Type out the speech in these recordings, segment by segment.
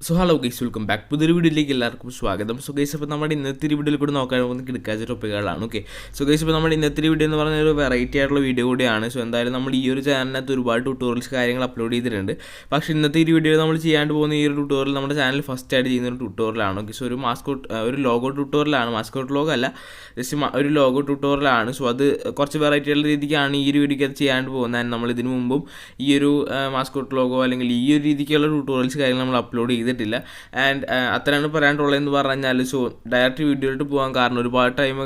So hello guys, welcome back to the വീഡിയോയിലേക്ക് എല്ലാവർക്കും സ്വാഗതം. സോ ഗൈസ് അപ്പോൾ നമ്മുടെ ഇന്നത്തെ വീഡിയോയിൽ കൂടി നോക്കാൻ പോകുന്ന കിടക്കാച്ച ടോപ്പിക്കുകളാണ്. ഓക്കെ, സോ ഗൈസ് ഇപ്പോൾ നമ്മുടെ ഇന്നത്തെ വീഡിയോ എന്ന് പറഞ്ഞാൽ ഒരു വെറൈറ്റി ആയിട്ടുള്ള വീഡിയോ കൂടിയാണ്. സോ എന്തായാലും നമ്മൾ ഈ ഒരു ചാനലിനകത്ത് ഒരുപാട് ട്യൂട്ടോറിയൽസ് കാര്യങ്ങൾ അപ്ലോഡ് ചെയ്തിട്ടുണ്ട്. പക്ഷേ ഇന്നത്തെ ഈ വീഡിയോയിൽ നമ്മൾ ചെയ്യാണ്ട് പോകുന്ന ഈ ഒരു ട്യൂട്ടോറിയൽ നമ്മുടെ ചാനൽ ഫസ്റ്റ് ആയിട്ട് ചെയ്യുന്ന ഒരു ട്യൂട്ടോറിയലാണ്. ഓക്കെ, സോ ഒരു ലോഗോ ട്യൂട്ടോറിയലാണ്, മാസ്കോട്ട് ലോഗോ അല്ല, ജസ്റ്റ് ഒരു ലോഗോ ട്യൂട്ടോറിയലാണ്. സോ അത് കുറച്ച് വെറൈറ്റി ആയിട്ടുള്ള രീതിക്കാണ് ഈ ഒരു വീഡിയോക്ക് അത് ചെയ്യാണ്ട് പോകുന്നത്. നമ്മൾ ഇതിനു മുമ്പും ഈ ഒരു മാസ്കോട്ട് ലോഗോ അല്ലെങ്കിൽ ഈ ഒരു രീതിക്കുള്ള ട്യൂട്ടോറിയൽസ് കാര്യങ്ങൾ നമ്മൾ അപ്ലോഡ് ചെയ്തിട്ടില്ല. ആൻഡ് അത്രയാണ് പറയാനുള്ളതെന്ന് പറഞ്ഞാൽ. സോ ഡയറക്റ്റ് വീഡിയോയിലോട്ട് പോകാൻ കാരണം ഒരുപാട് ടൈം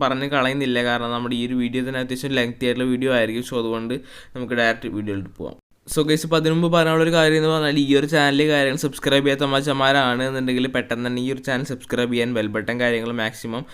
പറഞ്ഞ് കളയുന്നില്ല, കാരണം നമ്മുടെ ഈ ഒരു വീഡിയോ തന്നെ അത്യാവശ്യം ലെങ്തി ആയിട്ടുള്ള വീഡിയോ ആയിരിക്കും. സോ അതുകൊണ്ട് നമുക്ക് ഡയറക്റ്റ് വീഡിയോയിലോട്ട് പോകാം. സോ ഗൈസ് ഇപ്പോൾ അതിനു മുമ്പ് പറയാനുള്ളൊരു കാര്യം എന്ന് പറഞ്ഞാൽ ഈ ഒരു ചാനലിൽ കാര്യങ്ങൾ സബ്സ്ക്രൈബ് ചെയ്യാത്ത അമ്മച്ചമാരാണ് എന്നുണ്ടെങ്കിൽ പെട്ടെന്ന് തന്നെ ഈ ഒരു ചാനൽ സബ്സ്ക്രൈബ് ചെയ്യാൻ, ബെൽ ബട്ടൺ കാര്യങ്ങൾ മാക്സിമം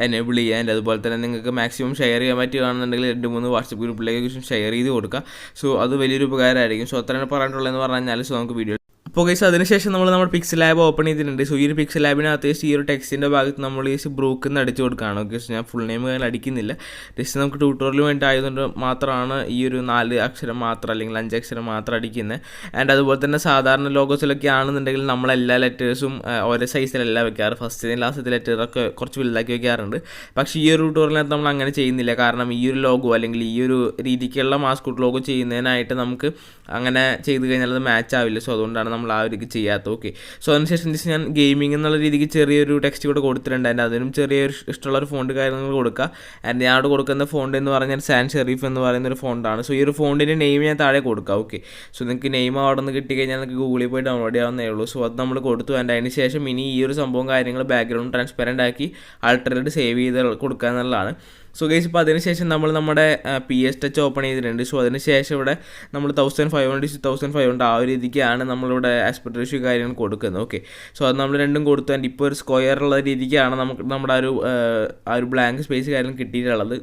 എനേബിൾ ചെയ്യാൻ, അതുപോലെ തന്നെ നിങ്ങൾക്ക് മാക്സിമം ഷെയർ ചെയ്യാൻ പറ്റുകയാണെന്നുണ്ടെങ്കിൽ 2-3 വാട്സപ്പ് ഗ്രൂപ്പിലേക്ക് ഷെയർ ചെയ്ത് കൊടുക്കുക. സോ അത് വലിയൊരു ഉപകാരമായിരിക്കും. സോ അത്രയാണ് പറയാനുള്ളതെന്ന് പറഞ്ഞാൽ. സോ നമുക്ക് വീഡിയോ അപ്പോൾ ഗൈസ് അതിനുശേഷം നമ്മുടെ പിക്സൽ ലാബ് ഓപ്പൺ ചെയ്തിട്ടുണ്ട്. സോ ഈ ഒരു പിക്സൽ ലാബിനകത്ത് ഈ ഒരു ടെക്സ്റ്റിൻ്റെ ഭാഗത്ത് നമ്മൾ ഈ ബ്രൂക്കെന്ന് അടിച്ചു കൊടുക്കുകയാണ്. ഓക്കെ, സോ ഞാൻ ഫുൾ നെയിം കാര്യം അടിക്കുന്നില്ല, ജസ്റ്റ് നമുക്ക് ട്യൂട്ടോറിയൽ വേണ്ടി ആയതുകൊണ്ട് മാത്രമാണ് ഈ ഒരു 4 അക്ഷരം മാത്രം അല്ലെങ്കിൽ 5 അക്ഷരം മാത്രം അടിക്കുന്നത്. ആൻഡ് അതുപോലെ തന്നെ സാധാരണ ലോഗോസിലൊക്കെ ആണെന്നുണ്ടെങ്കിൽ നമ്മളെല്ലാ ലെറ്റേഴ്സും ഒരേ സൈസിലല്ല വെക്കാറ്, ഫസ്റ്റ് ലാസ്റ്റത്തെ ലെറ്ററൊക്കെ കുറച്ച് വലുതാക്കി വെക്കാറുണ്ട്. പക്ഷേ ഈ ഒരു ട്യൂട്ടോറിയലിനകത്ത് നമ്മൾ അങ്ങനെ ചെയ്യുന്നില്ല, കാരണം ഈ ഒരു ലോഗോ അല്ലെങ്കിൽ ഈ ഒരു രീതിക്കുള്ള മാസ്കോട്ട് ലോഗോ ചെയ്യുന്നതിനായിട്ട് നമുക്ക് അങ്ങനെ ചെയ്ത് കഴിഞ്ഞാൽ അത് മാച്ച് ആവില്ല. സോ അതുകൊണ്ടാണ് നമ്മൾ ആ ഒരു ചെയ്യാത്തത്. ഓക്കെ, സോ അതിനുശേഷം ജസ്റ്റ് ഞാൻ ഗെയിമിംഗ് എന്നുള്ള രീതിക്ക് ചെറിയൊരു ടെക്സ്റ്റ് കൂടെ കൊടുത്തിട്ടുണ്ട്. ആൻഡ് അതിനും ചെറിയൊരു ഇഷ്ടമുള്ളൊരു ഫോണ്ട് കാര്യങ്ങൾ കൊടുക്കുക. ആൻഡ് ഞാൻ അവിടെ കൊടുക്കുന്ന ഫോണ്ട് എന്ന് പറഞ്ഞാൽ സാൻ ഷെരീഫ് എന്ന് പറയുന്ന ഒരു ഫോണ്ടാണ്. സോ ഈ ഒരു ഫോണ്ടിൻ്റെ നെയിം ഞാൻ താഴെ കൊടുക്കുക. ഓക്കെ, സോ നിങ്ങൾക്ക് നെയിം അവിടെ നിന്ന് കിട്ടിക്കഴിഞ്ഞാൽ നിങ്ങൾക്ക് ഗൂഗിളിൽ പോയി ഡൗൺലോഡ് ചെയ്യാവുന്നേ ഉള്ളൂ. സോ അത് നമ്മൾ കൊടുത്തു. ആൻഡ് അതിന് ശേഷം ഇനി ഈ ഒരു സംഭവം കാര്യങ്ങൾ ബാക്ക്ഗ്രൗണ്ട് ട്രാൻസ്പെറൻ്റ് ആക്കി ആൾട്ടറേറ്റ് സേവ് ചെയ്ത് കൊടുക്കുക എന്നുള്ളതാണ്. സോ ഗൈസ് ഇപ്പോൾ അതിനുശേഷം നമ്മുടെ PS ടച്ച് ഓപ്പൺ ചെയ്തിട്ടുണ്ട്. സോ അതിനുശേഷം ഇവിടെ നമ്മൾ 1500x1500 ആ ഒരു രീതിക്കാണ് നമ്മളിവിടെ ആസ്പെക്ട് റേഷ്യോ കാര്യങ്ങൾ കൊടുക്കുന്നത്. ഓക്കെ, സോ അത് നമ്മൾ രണ്ടും കൊടുത്തു. ആൻഡ് ഇപ്പോൾ ഒരു സ്ക്വയർ ഉള്ള രീതിക്കാണ് നമുക്ക് നമ്മുടെ ആ ഒരു ബ്ലാങ്ക് സ്പേസ് കാര്യങ്ങൾ കിട്ടിയിട്ടുള്ളത്.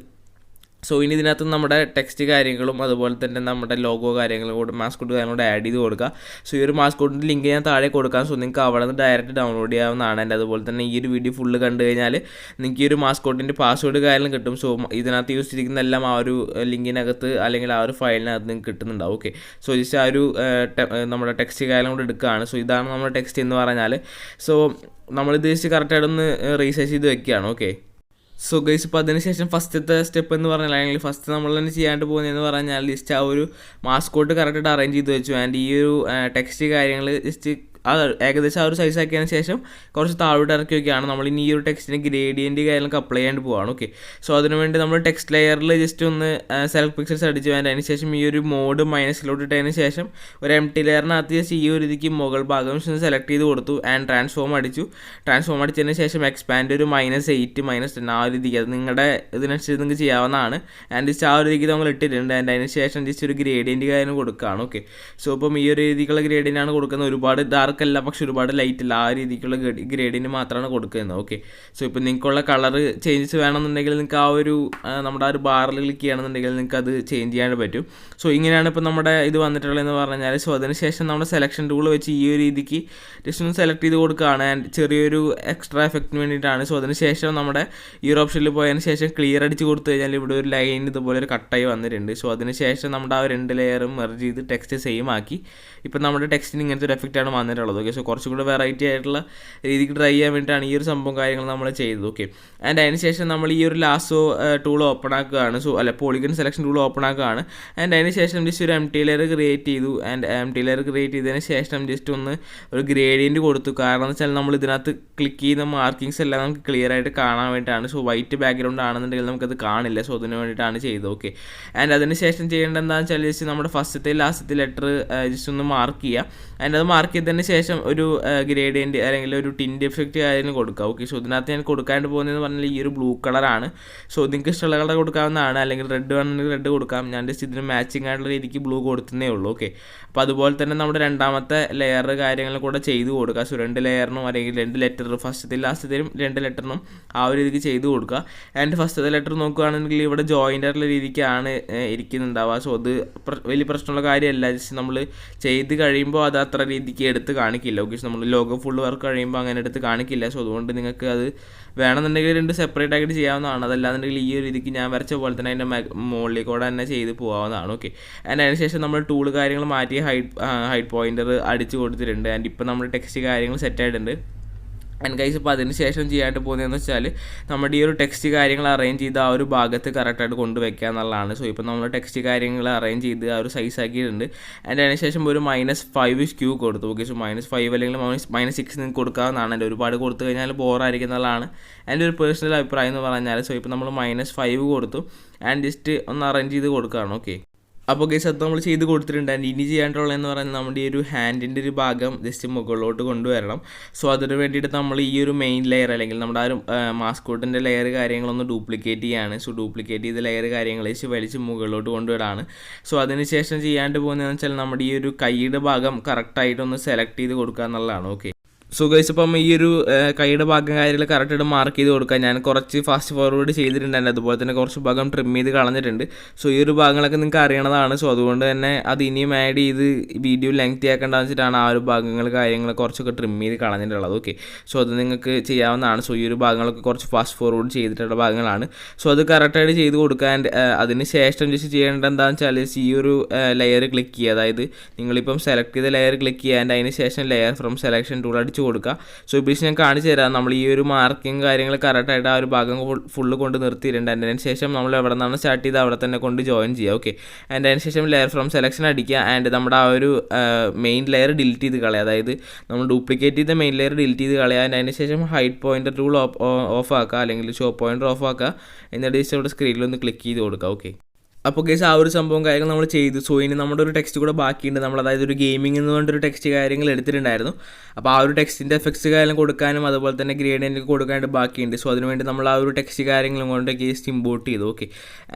സോ ഇനി ഇതിനകത്ത് നമ്മുടെ ടെക്സ്റ്റ് കാര്യങ്ങളും അതുപോലെ തന്നെ നമ്മുടെ ലോഗോ കാര്യങ്ങളും കൂടെ മാസ്കോട്ട് കാര്യങ്ങളൂടെ ആഡ് ചെയ്ത് കൊടുക്കുക. സോ ഈ ഒരു മാസ്കോട്ടിൻ്റെ ലിങ്ക് ഞാൻ താഴെ കൊടുക്കാം. സോ നിങ്ങൾക്ക് അവിടെ നിന്ന് ഡയറക്റ്റ് ഡൗൺലോഡ് ചെയ്യാവുന്നതാണ്. ആൻഡ് അതുപോലെ തന്നെ ഈ ഒരു വീഡിയോ ഫുള്ള് കണ്ടു കഴിഞ്ഞാൽ നിങ്ങൾക്ക് ഈ ഒരു മാസ്കോട്ടിൻ്റെ പാസ്വേഡ് കാര്യങ്ങളും കിട്ടും. സോ ഇതിനകത്ത് യൂസ് ചെയ്തിരിക്കുന്ന എല്ലാം ആ ഒരു ലിങ്കിനകത്ത് അല്ലെങ്കിൽ ആ ഒരു ഫയലിനകത്ത് നിങ്ങൾക്ക് കിട്ടുന്നുണ്ടാവും. ഓക്കെ, സോ ജസ്റ്റ് ആ ഒരു നമ്മുടെ ടെക്സ്റ്റ് കാര്യം കൂടെ എടുക്കുകയാണ്. സോ ഇതാണ് നമ്മുടെ ടെക്സ്റ്റ് എന്ന് പറഞ്ഞാൽ. സോ നമ്മളിത് ജസ്റ്റ് കറക്റ്റായിട്ടൊന്ന് റീസൈസ് ചെയ്ത് വെക്കുകയാണ്. ഓക്കെ, സോ ഗൈസ് ഇപ്പോൾ അതിനുശേഷം ഫസ്റ്റത്തെ സ്റ്റെപ്പ് എന്ന് പറഞ്ഞാൽ അല്ലെങ്കിൽ ഫസ്റ്റ് നമ്മൾ തന്നെ ചെയ്യാണ്ട് പോകുന്നതെന്ന് പറഞ്ഞാൽ ജസ്റ്റ് ആ ഒരു മാസ്കോട്ട് കറക്റ്റായിട്ട് അറേഞ്ച് ചെയ്ത് വെച്ചു. ആൻഡ് ഈ ഒരു ടെക്സ്റ്റ് കാര്യങ്ങൾ ജസ്റ്റ് ഏകദേശം ആ ഒരു സൈസ് ആക്കിയതിന് ശേഷം കുറച്ച് താഴോട്ട് ഇറക്കി വയ്ക്കുകയാണ്. നമ്മൾ ഇനി ഈ ഒരു ടെക്സ്റ്റിന് ഗ്രേഡിയൻറ്റ് കാര്യങ്ങളൊക്കെ അപ്ലൈ ചെയ്യാണ്ട് പോവാണ്. ഓക്കെ, സോ അതിനുവേണ്ടി നമ്മൾ ടെക്സ്റ്റ് ലെയറിൽ ജസ്റ്റ് ഒന്ന് സെലക്ട് പിക്ചേഴ്സ് അടിച്ച് വേണ്ട. അതിന് ശേഷം ഈ ഒരു മോഡ് മൈനസിലോട്ട് ഇട്ടതിന് ശേഷം ഒരു എംടി ലെയറിനകത്ത് ജസ്റ്റ് ഈ ഒരു രീതിക്ക് മുകൾ ഭാഗം സെലക്ട് ചെയ്ത് കൊടുത്തു. ആൻഡ് ട്രാൻസ്ഫോം അടിച്ചതിന് ശേഷം എക്സ്പാൻഡ് ഒരു -8 -10 ആ ഒരു രീതിക്ക് അത് നിങ്ങളുടെ ഇതിനനുസരിച്ച് നിങ്ങൾക്ക് ചെയ്യാവുന്നതാണ്. ആൻഡ് ജസ്റ്റ് ആ ഒരു രീതിക്ക് നമ്മൾ ഇട്ടിട്ടുണ്ട്. ആൻഡ് അതിന് ശേഷം ജസ്റ്റ് ഒരു ഗ്രേഡിയൻറ്റ് കാര്യം കൊടുക്കുകയാണ്. ഓക്കെ, സോ ഇപ്പം ഈ ഒരു രീതിക്കുള്ള ഗ്രേഡിയൻ്റാണ് കൊടുക്കുന്നത്. ഒരുപാട് ഡാർക്ക് അല്ല, പക്ഷെ ഒരുപാട് ലൈറ്റ് അല്ല, ആ രീതിക്കുള്ള ഗ്രേഡിന് മാത്രമാണ് കൊടുക്കുന്നത്. ഓക്കെ, സോ ഇപ്പോൾ നിങ്ങൾക്കുള്ള കളർ ചേഞ്ചസ് വേണമെന്നുണ്ടെങ്കിൽ നിങ്ങൾക്ക് ആ ഒരു നമ്മുടെ ആ ഒരു ബാറിൽ ക്ലിക്ക് ചെയ്യണമെന്നുണ്ടെങ്കിൽ നിങ്ങൾക്ക് അത് ചേഞ്ച് ചെയ്യാൻ പറ്റും. സോ ഇങ്ങനെയാണ് ഇപ്പോൾ നമ്മുടെ ഇത് വന്നിട്ടുള്ളതെന്ന് പറഞ്ഞാൽ. സോ അതിനുശേഷം നമ്മുടെ സെലക്ഷൻ ടൂൾ വെച്ച് ഈ ഒരു രീതിക്ക് ജസ്റ്റ് ഒന്ന് സെലക്ട് ചെയ്ത് കൊടുക്കുകയാണ്. ആൻഡ് ചെറിയൊരു എക്സ്ട്രാ എഫക്റ്റിന് വേണ്ടിയിട്ടാണ്. സോ അതിനുശേഷം നമ്മുടെ ഈ ഒരു ഓപ്ഷനിൽ പോയതിന് ശേഷം ക്ലിയർ അടിച്ച് കൊടുത്തു കഴിഞ്ഞാൽ ഇവിടെ ഒരു ലൈൻ ഇതുപോലെ ഒരു കട്ടായി വന്നിട്ടുണ്ട്. സോ അതിനുശേഷം നമ്മുടെ ആ 2 ലെയറും മെർജ് ചെയ്ത് ടെക്സ്റ്റ് സെയിം ആക്കി. ഇപ്പം നമ്മുടെ ടെക്സ്റ്റിന് ഇങ്ങനത്തെ ഒരു എഫക്റ്റാണ് വന്നിട്ടുള്ളത്. ഓക്കെ, സോ കുറച്ചും കൂടെ വെറൈറ്റി ആയിട്ടുള്ള രീതിക്ക് ട്രൈ ചെയ്യാൻ വേണ്ടിയിട്ടാണ് ഈ ഒരു സംഭവം കാര്യങ്ങൾ നമ്മൾ ചെയ്തത്. ഓക്കെ, ആൻഡ് അതിന് ശേഷം നമ്മൾ ഈ ഒരു ലാസോ ടൂൾ ഓപ്പൺ ആക്കുകയാണ്. So polygon selection tool open ആക്കുകയാണ്. ആൻഡ് അതിന് ശേഷം ജസ്റ്റ് ഒരു എംടി ലെയർ ക്രിയേറ്റ് ചെയ്തു. ആൻഡ് എംടി ലെയർ ക്രിയേറ്റ് ചെയ്തതിന് ശേഷം ജസ്റ്റ് ഒന്ന് ഒരു ഗ്രേഡിയൻറ്റ് കൊടുത്തു. കാരണം എന്ന് വെച്ചാൽ നമ്മൾ ഇതിനകത്ത് ക്ലിക്ക് ചെയ്യുന്ന മാർക്കിങ്സ് എല്ലാം നമുക്ക് ക്ലിയർ ആയിട്ട് കാണാൻ വേണ്ടിയിട്ടാണ്. സോ വൈറ്റ് ബാക്ക്ഗ്രൗണ്ട് ആണെന്നുണ്ടെങ്കിൽ നമുക്കത് കാണില്ല. സോ അതിന് വേണ്ടിയിട്ടാണ് ചെയ്തത്. ഓക്കെ, ആൻഡ് അതിന് ശേഷം ചെയ്യേണ്ടത് എന്താണെന്ന് വെച്ചാൽ ജസ്റ്റ് നമ്മുടെ ഫസ്റ്റത്തെ ലാസ്റ്റത്തെ ലെറ്റർ ജസ്റ്റ് ഒന്ന് മാർക്ക് ചെയ്യുക. ആൻഡ് അത് മാർക്ക് ചെയ്തതിന് ശേഷം ഒരു ഗ്രേഡിയൻറ്റ് അല്ലെങ്കിൽ ഒരു ടിൻറ്റ് എഫക്റ്റ് കാര്യങ്ങൾ കൊടുക്കുക. ഓക്കെ, സോ ഇതിനകത്ത് ഞാൻ കൊടുക്കാണ്ട് പോകുന്നതെന്ന് പറഞ്ഞാൽ ഈ ഒരു ബ്ലൂ കളറാണ്. സോ നിങ്ങൾക്ക് ഇഷ്ടമുള്ള കളർ കൊടുക്കാവുന്നതാണ്, അല്ലെങ്കിൽ റെഡ് വേണമെങ്കിൽ റെഡ് കൊടുക്കാം. ഞാൻ ജസ്റ്റ് ഇതിന് മാച്ചിങ് ആയിട്ടുള്ള രീതിക്ക് ബ്ലൂ കൊടുത്തതേ ഉള്ളൂ. ഓക്കെ, അപ്പോൾ അതുപോലെ തന്നെ നമ്മുടെ രണ്ടാമത്തെ ലെയർ കാര്യങ്ങൾ കൂടെ ചെയ്ത് കൊടുക്കുക. സോ 2 ലെയറിനും അല്ലെങ്കിൽ 2 ലെറ്റർ ഫസ്റ്റത്തെ ലാസ്റ്റത്തേലും 2 ലെറ്ററിനും ആ ഒരു രീതിക്ക് ചെയ്ത് കൊടുക്കുക. ആൻഡ് ഫസ്റ്റത്തെ ലെറ്റർ നോക്കുകയാണെങ്കിൽ ഇവിടെ ജോയിൻ്റ് ആയിട്ടുള്ള രീതിക്കാണ് ഇരിക്കുന്നുണ്ടാവുക. സോ അത് വലിയ പ്രശ്നമുള്ള കാര്യമല്ല. ജസ്റ്റ് നമ്മൾ ചെയ്ത് കഴിയുമ്പോൾ അത് അത്ര രീതിക്ക് എടുത്ത് കാണിക്കില്ല. ഓക്കെ, നമ്മൾ ലോഗോ ഫുൾ വർക്ക് കഴിയുമ്പോൾ അങ്ങനെ എടുത്ത് കാണിക്കില്ല. സോ അതുകൊണ്ട് നിങ്ങൾക്ക് അത് വേണമെന്നുണ്ടെങ്കിൽ 2 സെപ്പറേറ്റ് ആയിട്ട് ചെയ്യാവുന്നതാണ്. അതല്ലാന്നുണ്ടെങ്കിൽ ഈ ഒരു രീതിക്ക് ഞാൻ വരച്ച പോലെ തന്നെ അതിൻ്റെ മുകളിൽ കൂടെ തന്നെ ചെയ്ത് പോകാവുന്നതാണ്. ഓക്കെ, ആൻഡ് അതിനുശേഷം നമ്മൾ ടൂൾ കാര്യങ്ങൾ മാറ്റി ഹൈറ്റ് പോയിൻ്റർ അടിച്ച് കൊടുത്തിട്ടുണ്ട്. ആൻഡ് ഇപ്പോൾ നമ്മൾ ടെക്സ്റ്റ് കാര്യങ്ങൾ സെറ്റ് ആയിട്ടുണ്ട്. ആൻഡ് ഗൈസ് ഇപ്പോൾ അതിന് ശേഷം ചെയ്യാനായിട്ട് പോകുന്നതെന്ന് വെച്ചാൽ നമ്മുടെ ഈ ഒരു ടെക്സ്റ്റ് കാര്യങ്ങൾ അറേഞ്ച് ചെയ്ത് ആ ഒരു ഭാഗത്ത് കറക്റ്റായിട്ട് കൊണ്ടുവയ്ക്കുക എന്നുള്ളതാണ്. സോ ഇപ്പോൾ നമ്മൾ ടെക്സ്റ്റ് കാര്യങ്ങൾ അറേഞ്ച് ചെയ്ത് ആ ഒരു സൈസ് ആക്കിയിട്ടുണ്ട്. ആൻഡ് അതിനുശേഷം ഒരു -5 സ്ക്യൂ കൊടുത്തു. ഓക്കെ, സോ -5 അല്ലെങ്കിൽ -6 നിങ്ങൾക്ക് കൊടുക്കാവുന്നതാണ്. എൻ്റെ ഒരുപാട് കൊടുത്തു കഴിഞ്ഞാൽ ബോറായിരിക്കും എന്നുള്ളതാണ് എൻ്റെ ഒരു പേഴ്സണൽ അഭിപ്രായം എന്ന് പറഞ്ഞാൽ. സോ ഇപ്പോൾ നമ്മൾ -5 കൊടുത്തു ആൻഡ് ജസ്റ്റ് ഒന്ന് അറേഞ്ച് ചെയ്ത് കൊടുക്കുകയാണ്. ഓക്കെ, അപ്പോൾ ഗൈസ് അത് നമ്മൾ ചെയ്ത് കൊടുത്തിട്ടുണ്ട്. ആൻഡ് ഇനി ചെയ്യാനുള്ളതെന്ന് പറയുന്നത് നമ്മുടെ ഈ ഒരു ഹാൻഡിൻ്റെ ഒരു ഭാഗം ജസ്റ്റ് മുകളിലോട്ട് കൊണ്ടുവരണം. സോ അതിന് വേണ്ടിയിട്ട് നമ്മൾ ഈ ഒരു മെയിൻ ലെയർ അല്ലെങ്കിൽ നമ്മുടെ ആ ഒരു മാസ്കോട്ടിൻ്റെ ലെയർ കാര്യങ്ങളൊന്ന് ഡ്യൂപ്ലിക്കേറ്റ് ചെയ്യാണ്. സോ ഡ്യൂപ്ലിക്കേറ്റ് ചെയ്ത് ലെയർ കാര്യങ്ങൾ വലിച്ച് മുകളിലോട്ട് കൊണ്ടുവിടാണ്. സോ അതിന് ശേഷം ചെയ്യാണ്ട് പോകുന്നതെന്ന് വെച്ചാൽ നമ്മുടെ ഈ ഒരു കൈയുടെ ഭാഗം കറക്റ്റായിട്ടൊന്ന് സെലക്ട് ചെയ്ത് കൊടുക്കുക എന്നുള്ളതാണ്. ഓക്കെ, സോ ഗൈസ് ഇപ്പം ഈ ഒരു കൈയുടെ ഭാഗം കാര്യങ്ങൾ കറക്റ്റായിട്ട് മാർക്ക് ചെയ്ത് കൊടുക്കുക. ഞാൻ കുറച്ച് ഫാസ്റ്റ് ഫോർവേഡ് ചെയ്തിട്ടുണ്ട്. അതുപോലെ തന്നെ കുറച്ച് ഭാഗം ട്രിം ചെയ്ത് കളഞ്ഞിട്ടുണ്ട്. സോ ഈ ഒരു ഭാഗങ്ങളൊക്കെ നിങ്ങൾക്ക് അറിയണതാണ്. സോ അതുകൊണ്ട് തന്നെ അത് ഇനിയും ആഡ് ചെയ്ത് വീഡിയോ ലെങ്തി ആക്കേണ്ടതെന്ന് വെച്ചിട്ടാണ് ആ ഒരു ഭാഗങ്ങൾ കാര്യങ്ങൾ കുറച്ചൊക്കെ ട്രിം ചെയ്ത് കളഞ്ഞിട്ടുള്ളത്. ഓക്കെ, സോ അത് നിങ്ങൾക്ക് ചെയ്യാവുന്നതാണ്. സോ ഈ ഒരു ഭാഗങ്ങളൊക്കെ കുറച്ച് ഫാസ്റ്റ് ഫോർവേഡ് ചെയ്തിട്ടുള്ള ഭാഗങ്ങളാണ്. സോ അത് കറക്റ്റായിട്ട് ചെയ്ത് കൊടുക്കാൻ അതിന് ശേഷം ജസ്റ്റ് ചെയ്യേണ്ടത് എന്താണെന്ന് വെച്ചാൽ ഈ ഒരു ലെയർ ക്ലിക്ക് ചെയ്യുക. അതായത് നിങ്ങളിപ്പം സെലക്ട് ചെയ്ത ലെയർ ക്ലിക്ക് ചെയ്യുക. ആൻഡ് അതിന് ശേഷം ലെയർ ഫ്രം സെലക്ഷൻ ടൂൾ അടിച്ച് കൊടുക്കുക. സോ ഇപ്പോൾ ഞാൻ കാണിച്ചു തരാം. നമ്മൾ ഈ ഒരു മാർക്കിങ് കാര്യങ്ങൾ കറക്റ്റായിട്ട് ആ ഒരു ഭാഗം ഫുള്ള് കൊണ്ട് നിർത്തിയിട്ടുണ്ട്. അതിന് ശേഷം നമ്മൾ എവിടെ നിന്നാണ് സ്റ്റാർട്ട് ചെയ്ത് അവിടെ തന്നെ കൊണ്ട് ജോയിൻ ചെയ്യുക. ഓക്കെ, ആൻഡ് അതിന് ശേഷം ലെയർ ഫ്രം സെലക്ഷൻ അടിക്കുക. ആൻഡ് നമ്മുടെ ആ ഒരു മെയിൻ ലെയർ ഡിലീറ്റ് ചെയ്ത് കളയുക. അതായത് നമ്മൾ ഡ്യൂപ്ലിക്കേറ്റ് ചെയ്ത മെയിൻ ലെയർ ഡിലീറ്റ് ചെയ്ത് കളയുക. ആൻഡ് അതിന് ശേഷം ഹൈറ്റ് പോയിൻ്റർ ടൂൾ ഓഫ് ആക്കുക അല്ലെങ്കിൽ ഷോ പോയിൻ്റർ ഓഫ് ആക്കുക. എന്നിട്ട് ജസ്റ്റ് അവിടെ സ്ക്രീനിലൊന്ന് ക്ലിക്ക് ചെയ്ത് കൊടുക്കുക. ഓക്കെ, അപ്പോൾ ഗൈസ് ആ ഒരു സംഭവം കാര്യങ്ങൾ നമ്മൾ ചെയ്തു. സോ ഇനി നമ്മുടെ ഒരു ടെക്സ്റ്റ് കൂടെ ബാക്കിയുണ്ട്. നമ്മൾ അതായത് ഒരു ഗെയിമിംഗ് എന്ന് പറഞ്ഞൊരു ടെക്സ്റ്റ് കാര്യങ്ങൾ എടുത്തിട്ടുണ്ടായിരുന്നു. അപ്പോൾ ആ ഒരു ടെക്സ്റ്റിൻ്റെ എഫക്ട്സ് കാര്യം കൊടുക്കാനും അതുപോലെ തന്നെ ഗ്രേഡിയൻ്റ് കൊടുക്കാനായിട്ട് ബാക്കിയുണ്ട്. സോ അതിനുവേണ്ടി നമ്മൾ ആ ഒരു ടെക്സ്റ്റ് കാര്യങ്ങളും കൊണ്ട് ജസ്റ്റ് ഇമ്പോർട്ട് ചെയ്തു. ഓക്കെ,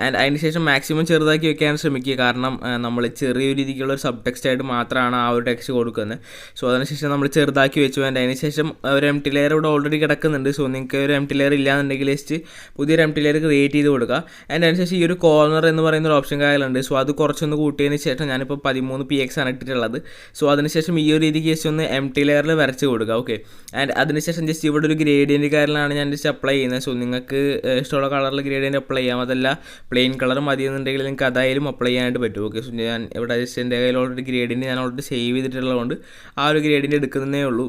ആൻഡ് അതിന് ശേഷം മാക്സിമം ചെറുതാക്കി വെക്കാൻ ശ്രമിക്കുക. കാരണം നമ്മൾ ചെറിയൊരു രീതിക്കുള്ള ഒരു സബ് ടെക്സ്റ്റ് ആയിട്ട് മാത്രമാണ് ആ ഒരു ടെക്സ്റ്റ് കൊടുക്കുന്നത്. സോ അതിനുശേഷം നമ്മൾ ചെറുതാക്കി വെച്ചു. ആൻഡ് അതിന് ശേഷം ഒരു എംപ്റ്റി ലെയർ ഇവിടെ ഓൾറെഡി കിടക്കുന്നുണ്ട്. സോ നിങ്ങൾക്ക് ഒരു എംപ്റ്റി ലെയർ ഇല്ലാന്നുണ്ടെങ്കിൽ ജസ്റ്റ് പുതിയൊരു എംപ്റ്റി ലെയർ ക്രിയേറ്റ് ചെയ്ത് കൊടുക്കുക. ആൻഡ് അതിനുശേഷം ഈ ഒരു കോർണർ എന്ന് പറയുന്ന ഒരു ഓപ്ഷൻ കാര്യങ്ങളുണ്ട്. സോ അത് കുറച്ചൊന്ന് കൂട്ടിയതിന് ശേഷം ഞാനിപ്പോൾ 13px ആണ് ഇട്ടിട്ടുള്ളത്. സോ അതിനുശേഷം ഈ ഒരു രീതിക്ക് ജസ്റ്റ് ഒന്ന് എംപ്റ്റി ലെയറിൽ വരച്ച് കൊടുക്കുക. ഓക്കെ, ആൻഡ് അതിനുശേഷം ജസ്റ്റ് ഇവിടെ ഒരു ഗ്രേഡിയൻ്റ് കാര്യങ്ങളാണ് ഞാൻ ജസ്റ്റ് അപ്ലൈ ചെയ്യുന്നത്. സോ നിങ്ങൾക്ക് ഇഷ്ടമുള്ള കളറിൽ ഗ്രേഡിയൻ്റ് അപ്ലൈ ചെയ്യാം. അതല്ല പ്ലെയിൻ കളർ മതിയെന്നുണ്ടെങ്കിൽ നിങ്ങൾക്ക് അതായാലും അപ്ലൈ ചെയ്യാനായിട്ട് പറ്റും. ഓക്കെ, സോ ഞാൻ ഇവിടെ ജസ്റ്റ് എൻ്റെ കയ്യിൽ ഓൾറെഡി ഗ്രേഡിയൻ്റ് ഞാൻ ഓൾറെഡി സേവ് ചെയ്തിട്ടുള്ളതുകൊണ്ട് ആ ഒരു ഗ്രേഡിയൻ്റ് എടുക്കുന്നതേ ഉള്ളൂ.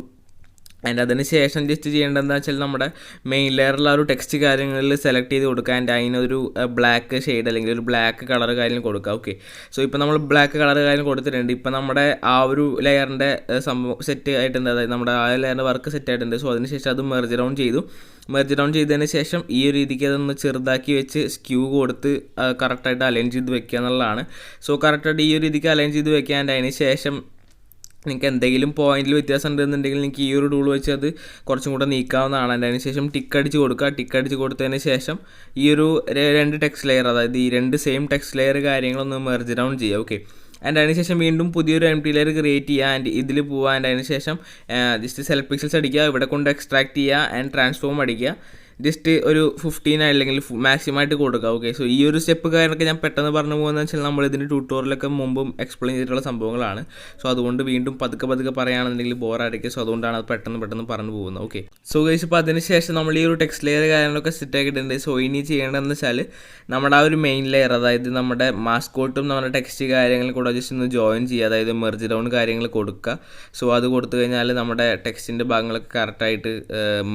ആൻഡ് അതിന് ശേഷം ജസ്റ്റ് ചെയ്യേണ്ടതെന്ന് വെച്ചാൽ നമ്മുടെ മെയിൻ ലെയറിലുള്ള ഒരു ടെക്സ്റ്റ് കാര്യങ്ങളിൽ സെലക്ട് ചെയ്ത് കൊടുക്കുക. ആൻഡ് അതിനൊരു ബ്ലാക്ക് ഷെയ്ഡ് അല്ലെങ്കിൽ ഒരു ബ്ലാക്ക് കളർ കാര്യം കൊടുക്കുക. ഓക്കെ, സോ ഇപ്പോൾ നമ്മൾ ബ്ലാക്ക് കളർ കാര്യം കൊടുത്തിട്ടുണ്ട്. ഇപ്പോൾ നമ്മുടെ ആ ഒരു ലെയറിൻ്റെ സംഭവം സെറ്റ് ആയിട്ടുണ്ട്. അതായത് നമ്മുടെ ആ ലെയറിൻ്റെ വർക്ക് സെറ്റ് ആയിട്ടുണ്ട്. സോ അതിന് ശേഷം അത് മെർജ് ഡൗൺ ചെയ്തതിന് ശേഷം ഈ ഒരു രീതിക്ക് അതൊന്ന് ചെറുതാക്കി വെച്ച് സ്ക്യൂ കൊടുത്ത് കറക്റ്റായിട്ട് അലൈൻ ചെയ്ത് വെക്കുക എന്നുള്ളതാണ്. സോ കറക്റ്റായിട്ട് ഈ ഒരു രീതിക്ക് അലൈൻ ചെയ്ത് വെക്കുക. ആൻഡ് അതിന് ശേഷം നിങ്ങൾക്ക് എന്തെങ്കിലും പോയിന്റിൽ വ്യത്യാസം ഉണ്ടെന്നുണ്ടെങ്കിൽ നിങ്ങൾക്ക് ഈ ഒരു ടൂൾ വെച്ച് അത് കുറച്ചും കൂടെ നീക്കാവുന്നതാണ്. അതിന് ശേഷം ടിക്ക് അടിച്ച് കൊടുക്കുക. ടിക്ക് അടിച്ച് കൊടുത്തതിന് ശേഷം ഈ ഒരു 2 ടെക്സ്റ്റ് ലെയർ അതായത് ഈ 2 സെയിം ടെക്സ്റ്റ് ലെയർ കാര്യങ്ങളൊന്ന് മെർജ് ഡൗൺ ചെയ്യുക. ഓക്കെ, ആൻഡ് അതിനുശേഷം വീണ്ടും പുതിയൊരു എംപ്റ്റി ലെയർ ക്രിയേറ്റ് ചെയ്യുക. ആൻഡ് ഇതിൽ പോവുക. ആൻഡ് അതിന് ശേഷം ജസ്റ്റ് സെലക്ട് പിക്സൽസ് അടിക്കുക. ഇവിടെ കൊണ്ട് എക്സ്ട്രാക്ട് ചെയ്യുക ആൻഡ് ട്രാൻസ്ഫോം അടിക്കുക. ജസ്റ്റ് ഒരു 15 അല്ലെങ്കിൽ മാക്സിമം ആയിട്ട് കൊടുക്കുക. ഓക്കെ, സോ ഈ ഒരു സ്റ്റെപ്പ് കാര്യമൊക്കെ ഞാൻ പെട്ടെന്ന് പറഞ്ഞു പോകുന്നതെന്ന് വെച്ചാൽ നമ്മൾ ഇതിൻ്റെ ട്യൂട്ടോറിയലൊക്കെ മുമ്പും എക്സ്പ്ലെയിൻ ചെയ്തിട്ടുള്ള സംഭവങ്ങളാണ്. സോ അതുകൊണ്ട് വീണ്ടും പതുക്കെ പറയുകയാണെന്നുണ്ടെങ്കിൽ ബോറായിരിക്കും. സോ അതുകൊണ്ടാണ് അത് പെട്ടെന്ന് പറഞ്ഞു പോകുന്നത്. ഓക്കെ, സോ ഗൈസ് ഇപ്പോൾ അതിന് ശേഷം നമ്മൾ ഈ ഒരു ടെക്സ്റ്റ് ലെയർ കാര്യങ്ങളൊക്കെ സെറ്റ് ആക്കിയിട്ടുണ്ട്. സോ ഇനി ചെയ്യേണ്ടതെന്ന് വെച്ചാൽ നമ്മുടെ ആ ഒരു മെയിൻ ലെയർ അതായത് നമ്മുടെ മാസ്കോട്ടും നമ്മുടെ ടെക്സ്റ്റ് കാര്യങ്ങൾ കൂടെ ജസ്റ്റ് ഒന്ന് ജോയിൻ ചെയ്യുക. അതായത് മെർജ് ഡൗൺ കാര്യങ്ങൾ കൊടുക്കുക. സോ അത് കൊടുത്തു കഴിഞ്ഞാൽ നമ്മുടെ ടെക്സ്റ്റിൻ്റെ ഭാഗങ്ങളൊക്കെ കറക്റ്റായിട്ട്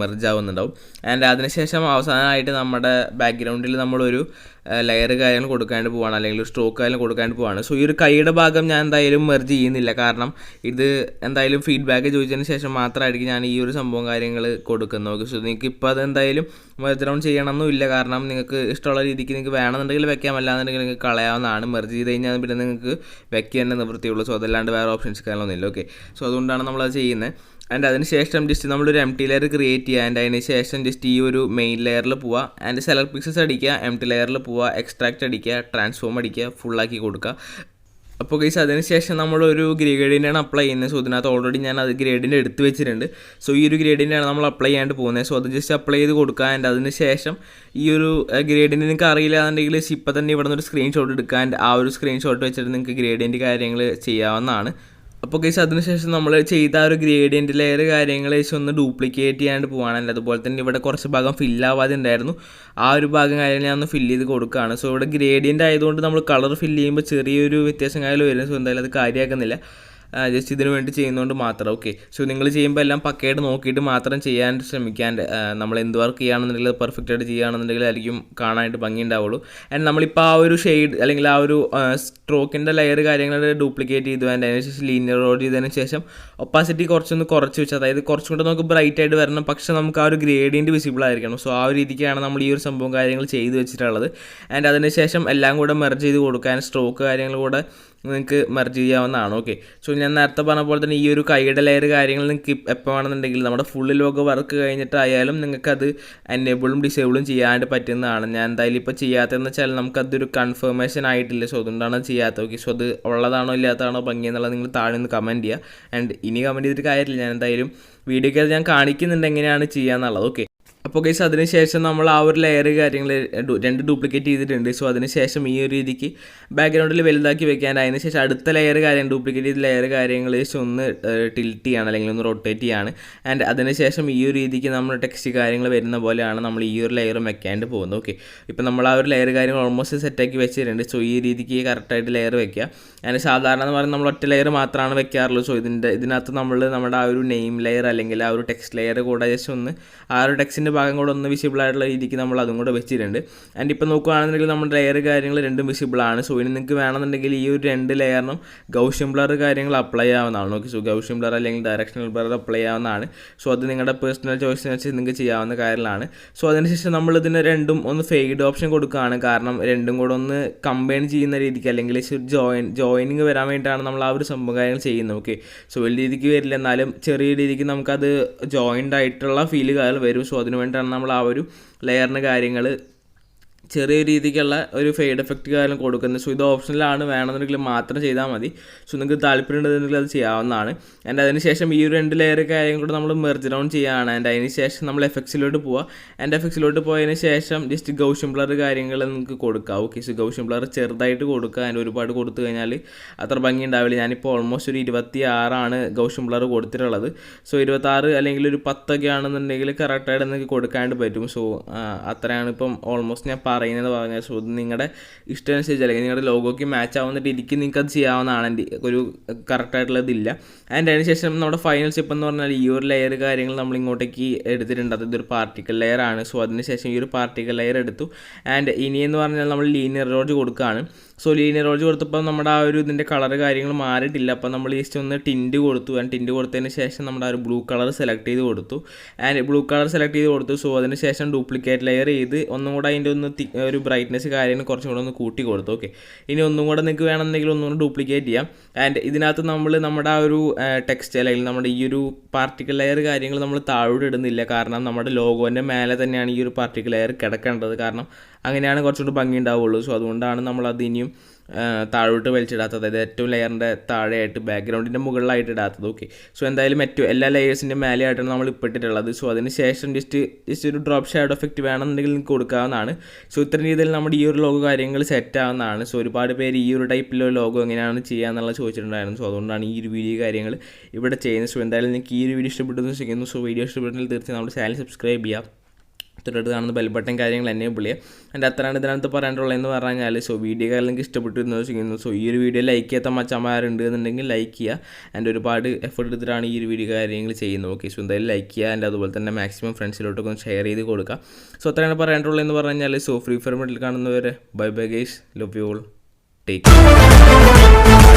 മെർജ് ആവുന്നുണ്ടാവും. ആൻഡ് അതിനുശേഷം അവസാനമായിട്ട് നമ്മുടെ ബാക്ക്ഗ്രൗണ്ടിൽ നമ്മളൊരു ലെയർ കാര്യങ്ങൾ കൊടുക്കാണ്ട് പോവാണ് അല്ലെങ്കിൽ ഒരു സ്ട്രോക്ക് കാര്യം കൊടുക്കാണ്ട് പോവാണ്. സോ ഈ ഒരു കൈയുടെ ഭാഗം ഞാൻ എന്തായാലും മെർജ് ചെയ്യുന്നില്ല. കാരണം ഇത് എന്തായാലും ഫീഡ്ബാക്ക് ചോദിച്ചതിന് ശേഷം മാത്രമായിരിക്കും ഞാൻ ഈ ഒരു സംഭവം കാര്യങ്ങൾ കൊടുക്കുന്നത്. ഓക്കെ, സോ നിങ്ങൾക്ക് ഇപ്പോൾ അതെന്തായാലും മെർജ് ഡൗൺ ചെയ്യണമെന്നില്ല. കാരണം നിങ്ങൾക്ക് ഇഷ്ടമുള്ള രീതിക്ക് നിങ്ങൾക്ക് വേണമെന്നുണ്ടെങ്കിൽ വെക്കാം, അല്ലാന്നുണ്ടെങ്കിൽ നിങ്ങൾക്ക് കളയാവുന്നതാണ്. മെർജ് ചെയ്ത് കഴിഞ്ഞാൽ പിന്നെ നിങ്ങൾക്ക് വെക്കുക തന്നെ നിവൃത്തിയുള്ളൂ. സോ അതല്ലാണ്ട് വേറെ ഓപ്ഷൻസ് കാര്യങ്ങളൊന്നുമില്ല. ഓക്കെ, സോ അതുകൊണ്ടാണ് നമ്മളത് ചെയ്യുന്നത്. ആൻഡ് അതിന് ശേഷം ജസ്റ്റ് നമ്മളൊരു എംപ്റ്റി ലെയർ ക്രിയേറ്റ് ചെയ്യുക. ആൻഡ് അതിന് ശേഷം ജസ്റ്റ് ഈ ഒരു മെയിൻ ലെയറിൽ പോവുക. ആൻഡ് സെലക്ട് പിക്സൽസ് അടിക്കുക. എംപ്റ്റി ലെയറിൽ പോവുക. എക്സ്ട്രാക്ട് അടിക്കുക. ട്രാൻസ്ഫോം അടിക്കുക. ഫുള്ളാക്കി കൊടുക്കുക. അപ്പോൾ ഗൈസ് അതിന് ശേഷം നമ്മളൊരു ഗ്രേഡിയൻ്റാണ് അപ്ലൈ ചെയ്യുന്നത്. സോ ഇതിനകത്ത് ഓൾറെഡി ഞാൻ അത് ഗ്രേഡിയൻ്റ് എടുത്ത് വെച്ചിട്ടുണ്ട്. സോ ഈ ഒരു ഗ്രേഡിയൻ്റാണ് നമ്മൾ അപ്ലൈ ചെയ്യാണ്ട് പോകുന്നത്. സോ അത് ജസ്റ്റ് അപ്ലൈ ചെയ്ത് കൊടുക്കുക. ആൻഡ് അതിന് ശേഷം ഈ ഒരു ഗ്രേഡിയൻ്റ് നിങ്ങൾക്ക് അറിയില്ല എന്നുണ്ടെങ്കിൽ ഇപ്പോൾ തന്നെ ഇവിടെ നിന്നൊരു സ്ക്രീൻഷോട്ട് എടുക്കുക. ആൻഡ് ആ ഒരു സ്ക്രീൻഷോട്ട് വെച്ചിട്ട് നിങ്ങൾക്ക് ഗ്രേഡിയൻ്റ് കാര്യങ്ങൾ ചെയ്യാവുന്നതാണ്. അപ്പോൾ ഗൈസ് അതിനുശേഷം നമ്മൾ ചെയ്ത ആ ഒരു ഗ്രേഡിയൻറ്റ് ലെയർ കാര്യങ്ങൾ ഒന്ന് ഡ്യൂപ്ലിക്കേറ്റ് ചെയ്യാണ്ട് പോകാനല്ല. അതുപോലെ തന്നെ ഇവിടെ കുറച്ച് ഭാഗം ഫില്ലാവാതെ ഉണ്ടായിരുന്നു, ആ ഒരു ഭാഗം കാര്യങ്ങൾ ഞാൻ ഒന്ന് ഫില്ല് ചെയ്ത് കൊടുക്കുകയാണ്. സോ ഇവിടെ ഗ്രേഡിയൻ്റ് ആയതുകൊണ്ട് നമ്മൾ കളർ ഫില്ല് ചെയ്യുമ്പോൾ ചെറിയൊരു വ്യത്യാസം കാര്യങ്ങൾ വരും. സോ എന്തായാലും അത് കാര്യമാക്കുന്നില്ല, ജസ്റ്റ് ഇതിനു വേണ്ടി ചെയ്യുന്നതുകൊണ്ട് മാത്രം. ഓക്കെ, സോ നിങ്ങൾ ചെയ്യുമ്പോൾ എല്ലാം പക്കയായിട്ട് നോക്കിയിട്ട് മാത്രം ചെയ്യാൻ ശ്രമിക്കാൻ. നമ്മൾ എന്ത് വർക്ക് ചെയ്യുകയാണെന്നുണ്ടെങ്കിൽ അത് പെർഫെക്റ്റ് ആയിട്ട് ചെയ്യുകയാണെന്നുണ്ടെങ്കിൽ ആയിരിക്കും കാണാനായിട്ട് ഭംഗി ഉണ്ടാവുള്ളൂ. ആൻഡ് നമ്മളിപ്പോൾ ആ ഒരു ഷെയ്ഡ് അല്ലെങ്കിൽ ആ ഒരു സ്ട്രോക്കിൻ്റെ ലെയർ കാര്യങ്ങൾ ഡ്യൂപ്ലിക്കേറ്റ് ചെയ്തു. ആൻഡ് അതിനുശേഷം ലീനിയർ റോഡ് ചെയ്തതിന് ശേഷം ഒപ്പാസിറ്റി കുറച്ചൊന്ന് കുറച്ച് വെച്ച്, അതായത് കുറച്ചും കൂടെ നമുക്ക് ബ്രൈറ്റ് ആയിട്ട് വരണം, പക്ഷേ നമുക്ക് ആ ഒരു ഗ്രേഡിയൻറ്റ് വിസിബിൾ ആയിരിക്കണം. സോ ആ ഒരു രീതിക്കാണ് നമ്മൾ ഈ ഒരു സംഭവം കാര്യങ്ങൾ ചെയ്ത് വെച്ചിട്ടുള്ളത്. ആൻഡ് അതിനുശേഷം എല്ലാം കൂടെ മെർജ് ചെയ്ത് കൊടുക്കാൻ സ്ട്രോക്ക് കാര്യങ്ങൾ കൂടെ നിങ്ങൾക്ക് മെർജ് ചെയ്യാവുന്നതാണ്. ഓക്കെ, സോ ഞാൻ നേരത്തെ പറഞ്ഞ പോലെ തന്നെ ഈ ഒരു കൈയുടെ ലെയർ കാര്യങ്ങൾ നിങ്ങൾക്ക് എപ്പോൾ വേണമെന്നുണ്ടെങ്കിൽ നമ്മുടെ ഫുൾ ലോഗോ വർക്ക് കഴിഞ്ഞിട്ടായാലും നിങ്ങൾക്കത് എനേബിളും ഡിസേബിളും ചെയ്യാനായിട്ട് പറ്റുന്നതാണ്. ഞാൻ എന്തായാലും ഇപ്പോൾ ചെയ്യാത്തതെന്ന് വെച്ചാൽ നമുക്കതൊരു കൺഫർമേഷൻ ആയിട്ടില്ല, സോ അതുകൊണ്ടാണ് ചെയ്യാത്തത്. ഓക്കെ, സോ അത് ഉള്ളതാണോ ഇല്ലാത്തതാണോ ഭംഗി എന്നുള്ളത് നിങ്ങൾ താഴെ നിന്ന് കമൻറ്റ് ചെയ്യുക. ആൻഡ് ഇനി കമൻറ്റ് ചെയ്തിട്ട് കാര്യമില്ല, ഞാൻ എന്തായാലും വീഡിയോയ്ക്ക് ഞാൻ കാണിക്കുന്നുണ്ട് എങ്ങനെയാണ് ചെയ്യാന്നുള്ളത്. ഓക്കെ, അപ്പോൾ ഗൈസ് അതിനുശേഷം നമ്മൾ ആ ഒരു ലെയർ കാര്യങ്ങൾ 2 ഡ്യൂപ്ലിക്കേറ്റ് ചെയ്തിട്ടുണ്ട്. സോ അതിനുശേഷം ഈ ഒരു രീതിക്ക് ബാക്ക്ഗ്രൗണ്ടിൽ വലുതാക്കി വെക്കാൻ, അതിനുശേഷം അടുത്ത ലെയർ കാര്യം ഡ്യൂപ്ലിക്കേറ്റ് ചെയ്ത ലെയർ കാര്യങ്ങൾ ഒന്ന് ടിൽറ്റ് ചെയ്യാണ് അല്ലെങ്കിൽ ഒന്ന് റൊട്ടേറ്റ് ചെയ്യാണ്. ആൻഡ് അതിനുശേഷം ഈ ഒരു രീതിക്ക് നമ്മൾ ടെക്സ്റ്റ് കാര്യങ്ങൾ വരുന്ന പോലെയാണ് നമ്മൾ ഈ ഒരു ലെയർ വെക്കാണ്ട് പോകുന്നത്. ഓക്കെ, ഇപ്പോൾ നമ്മൾ ആ ഒരു ലെയർ കാര്യങ്ങൾ ഓൾമോസ്റ്റ് സെറ്റാക്കി വെച്ചിട്ടുണ്ട്. സോ ഈ രീതിക്ക് കറക്റ്റായിട്ട് ലെയർ വെക്കുക. ആൻഡ് സാധാരണ എന്ന് പറയുന്നത് നമ്മൾ ഒറ്റ ലെയർ മാത്രമാണ് വെക്കാറുള്ളൂ. സോ ഇതിനകത്ത് നമ്മുടെ ആ ഒരു നെയിം ലെയർ അല്ലെങ്കിൽ ആ ഒരു ടെക്സ്റ്റ് ലെയർ കൂടെ ജസ്റ്റ് ഒന്ന് ആ ഒരു ടെക്സ്റ്റിൻ്റെ ഭാഗം കൂടെ ഒന്ന് വിസിബിൾ ആയിട്ടുള്ള രീതിക്ക് നമ്മൾ അതും കൂടെ വെച്ചിട്ടുണ്ട്. ആൻഡ് ഇപ്പോൾ നോക്കുകയാണെന്നുണ്ടെങ്കിൽ നമ്മുടെ ലെയർ കാര്യങ്ങൾ രണ്ടും വിസിബിളാണ്. സോ ഇനി നിങ്ങൾക്ക് വേണമെന്നുണ്ടെങ്കിൽ ഈ ഒരു 2 ലെയറിനും ഗൗഷ്യൻ ബ്ലർ കാര്യങ്ങൾ അപ്ലൈ ചെയ്യാവുന്നതാണ്. ഓക്കെ, സോ ഗൗഷ്യൻ ബ്ലർ അല്ലെങ്കിൽ ഡയറക്ഷണൽ ബ്ലർ അപ്ലൈ ചെയ്യാവുന്നതാണ്. സോ അത് നിങ്ങളുടെ പേഴ്സണൽ ചോയ്സിന് വെച്ച് നിങ്ങൾക്ക് ചെയ്യാവുന്ന കാര്യങ്ങളാണ്. സോ അതിനുശേഷം നമ്മൾ ഇതിന് രണ്ടും ഒന്ന് ഫെയ്ഡ് ഓപ്ഷൻ കൊടുക്കുകയാണ്, കാരണം രണ്ടും കൂടെ ഒന്ന് കമ്പൈൻ ചെയ്യുന്ന രീതിക്ക് അല്ലെങ്കിൽ ജോയിനിങ് വരാൻ വേണ്ടിയിട്ടാണ് നമ്മൾ ആ ഒരു സംഭവം കാര്യങ്ങൾ ചെയ്യുന്നത്. ഓക്കെ, സോ വലിയ രീതിക്ക് വരില്ല, എന്നാലും ചെറിയ രീതിക്ക് നമുക്കത് ജോയിൻ്റ് ആയിട്ടുള്ള ഫീല് കാര്യങ്ങൾ വരും. സോ അതിന് വേണ്ടിയിട്ടാണ് നമ്മൾ ആ ഒരു ലെയറിന് കാര്യങ്ങൾ ചെറിയ രീതിക്കുള്ള ഒരു ഫെയ്ഡ് എഫക്റ്റ് കാര്യം കൊടുക്കുന്നത്. സോ ഇത് ഓപ്ഷനിലാണ്, വേണമെന്നുണ്ടെങ്കിൽ മാത്രം ചെയ്താൽ മതി. സോ നിങ്ങൾക്ക് താല്പര്യം ഉണ്ടെന്നുണ്ടെങ്കിൽ അത് ചെയ്യാവുന്നതാണ്. ആൻഡ് അതിനുശേഷം ഈ ഒരു 2 ലെയർ കാര്യം കൂടെ നമ്മൾ മെർജ് ഡൗൺ ചെയ്യുകയാണ്. ആൻഡ് അതിന് ശേഷം നമ്മൾ എഫക്ട്സിലോട്ട് പോവുക. ആൻഡ് എഫക്ട്സിലോട്ട് പോയതിന് ശേഷം ജസ്റ്റ് ഗൗഷ്യൻ ബ്ലർ കാര്യങ്ങൾ നിങ്ങൾക്ക് കൊടുക്കുക. ഓക്കെ, സോ ഗൗഷ്യൻ ബ്ലർ ചെറുതായിട്ട് കൊടുക്കുക. ആൻഡ് ഒരുപാട് കൊടുത്തു കഴിഞ്ഞാൽ അത്ര ഭംഗി ഉണ്ടാവില്ല. ഞാനിപ്പോൾ ഓൾമോസ്റ്റ് ഒരു 26 ഗൗഷ്യൻ ബ്ലർ കൊടുത്തിട്ടുള്ളത്. സോ 26 അല്ലെങ്കിൽ ഒരു 10 ആണെന്നുണ്ടെങ്കിൽ കറക്റ്റായിട്ട് നിങ്ങൾക്ക് കൊടുക്കാണ്ട് പറ്റും. സോ അത്രയാണ് ഇപ്പം ഓൾമോസ്റ്റ് ഞാൻ പറയുന്നത് പറഞ്ഞാൽ. സോ ഇത് നിങ്ങളുടെ ഇഷ്ടം അനുസരിച്ച് അല്ലെങ്കിൽ നിങ്ങളുടെ ലോഗോയ്ക്ക് മാച്ച് ആവുന്ന രീതിക്ക് നിങ്ങൾക്ക് അത് ചെയ്യാവുന്നതാണ്. ഒരു കറക്റ്റായിട്ടുള്ളതില്ല. ആൻഡ് അതിനുശേഷം നമ്മുടെ ഫൈനൽ സ്റ്റെപ്പ് എന്ന് പറഞ്ഞാൽ ഈ ഒരു ലെയർ കാര്യങ്ങൾ നമ്മൾ ഇങ്ങോട്ടേക്ക് എടുത്തിട്ടുണ്ട്. അതായത് ഒരു പാർട്ടിക്കൽ ലെയർ ആണ്. സോ അതിനുശേഷം ഈ ഒരു പാർട്ടിക്കൽ ലെയർ എടുത്തു. ആൻഡ് ഇനി എന്ന് പറഞ്ഞാൽ നമ്മൾ ലീനിയർ റോഡ് കൊടുക്കുകയാണ്. സോ ലീനിയർ റോഡ് കൊടുത്തപ്പോൾ നമ്മുടെ ആ ഒരു ഇതിൻ്റെ കളർ കാര്യങ്ങൾ മാറിയിട്ടില്ല. അപ്പോൾ നമ്മൾ ജസ്റ്റ് ഒന്ന് ടിൻറ്റ് കൊടുത്തു. ആൻഡ് ടിൻറ്റ് കൊടുത്തതിന് ശേഷം നമ്മുടെ ആ ഒരു ബ്ലൂ കളർ സെലക്ട് ചെയ്ത് കൊടുത്തു. ആൻഡ് ബ്ലൂ കളർ സെലക്ട് ചെയ്ത് കൊടുത്തു. സോ അതിന് ശേഷം ഡ്യൂപ്ലിക്കേറ്റ് ലെയർ ചെയ്ത് ഒന്നും കൂടെ അതിൻ്റെ ഒന്ന് ഒരു ബ്രൈറ്റ്നസ് കാര്യങ്ങൾ കുറച്ചും കൂടെ ഒന്ന് കൂട്ടി കൊടുത്തു. ഓക്കെ, ഇനി ഒന്നും കൂടെ നിങ്ങൾക്ക് വേണമെന്നെങ്കിൽ ഒന്നും കൂടെ ഡ്യൂപ്ലിക്കേറ്റ് ചെയ്യാം. ആൻഡ് ഇതിനകത്ത് നമ്മൾ നമ്മുടെ ആ ഒരു ടെക്സ്റ്റ് അല്ലെങ്കിൽ നമ്മുടെ ഈ ഒരു പാർട്ടിക്കൽ ലെയർ കാര്യങ്ങൾ നമ്മൾ താഴോട്ട് ഇടുന്നില്ല, കാരണം നമ്മുടെ ലോഗോൻ്റെ മേലെ തന്നെയാണ് ഈ ഒരു പാർട്ടിക്കൽ ലെയർ കിടക്കേണ്ടത്. കാരണം അങ്ങനെയാണ് കുറച്ചുകൂടി ഭംഗി ഉണ്ടാവുള്ളൂ. സോ അതുകൊണ്ടാണ് നമ്മളത് ഇനിയും താഴോട്ട് വലിച്ചിടാത്തത്, അതായത് ഏറ്റവും ലെയറിൻ്റെ താഴെയായിട്ട് ബാക്ക്ഗ്രൗണ്ടിൻ്റെ മുകളിലായിട്ട് ഇടാത്തത്. ഓക്കെ, സോ എന്തായാലും എല്ലാ ലെയേഴ്സിൻ്റെ മേലെയായിട്ടാണ് നമ്മൾ ഇട്ടിട്ടുള്ളത്. സോ അതിന് ശേഷം ജസ്റ്റ് ഒരു ഡ്രോപ്പ് ഷാഡോ എഫക്റ്റ് വേണമെന്നുണ്ടെങ്കിൽ നിങ്ങൾക്ക് കൊടുക്കാവുന്നതാണ്. സോ ഇത്രയും രീതിയിൽ നമ്മുടെ ഈ ഒരു ലോഗോ കാര്യങ്ങൾ സെറ്റ് ആവുന്നതാണ്. സോ ഒരുപാട് പേര് ഈ ഒരു ടൈപ്പിലുള്ള ലോഗോ എങ്ങനെയാണ് ചെയ്യുക എന്നുള്ളത് ചോദിച്ചിട്ടുണ്ടായിരുന്നു. സോ അതുകൊണ്ടാണ് ഈ ഒരു വീഡിയോ കാര്യങ്ങൾ ഇവിടെ ചെയ്യുന്നത്. സോ എന്തായാലും നിങ്ങൾക്ക് ഈ ഒരു വീഡിയോ ഇഷ്ടപ്പെട്ടെന്ന് ചെയ്യുന്നു. സോ വീഡിയോ ഇഷ്ടപ്പെട്ടെങ്കിൽ തീർച്ചയായും നമ്മുടെ ചാനൽ സബ്സ്ക്രൈബ് ചെയ്യാം. തൊട്ടടുത്ത് കാണുന്ന ബെൽ ബട്ടൺ കാര്യങ്ങൾ എനേബിൾ ചെയ്യുക. എൻ്റെ അത്രയാണ് ഇതിനകത്ത് പറയാനുള്ളതെന്ന് പറഞ്ഞാൽ. സോ വീഡിയോ നിങ്ങൾക്ക് ഇഷ്ടപ്പെട്ടു എന്ന് ചെയ്യുന്നു. സോ ഈ ഒരു വീഡിയോ ലൈക്ക് ചെയ്യാത്ത മച്ചന്മാരുണ്ട് എന്നുണ്ടെങ്കിൽ ലൈക്ക് ചെയ്യുക. ആൻഡ് ഒരുപാട് എഫർട്ട് എടുത്തിട്ടാണ് ഈ ഒരു വീഡിയോ കാര്യങ്ങൾ ചെയ്യുന്നത്. ഓക്കെ, സോ എന്തായാലും ലൈക്ക് ചെയ്യുക. ആൻഡ് അതുപോലെ തന്നെ മാക്സിമം ഫ്രണ്ട്സിലോട്ടൊക്കെ ഒന്ന് ഷെയർ ചെയ്ത് കൊടുക്കുക. സോ അത്രയാണ് പറയാനുള്ളതെന്ന് പറഞ്ഞാൽ. സോ ഫ്രീ ഫയർ മിഡിൽ കാണുന്നവരെ bye bye guys, love you all, take care.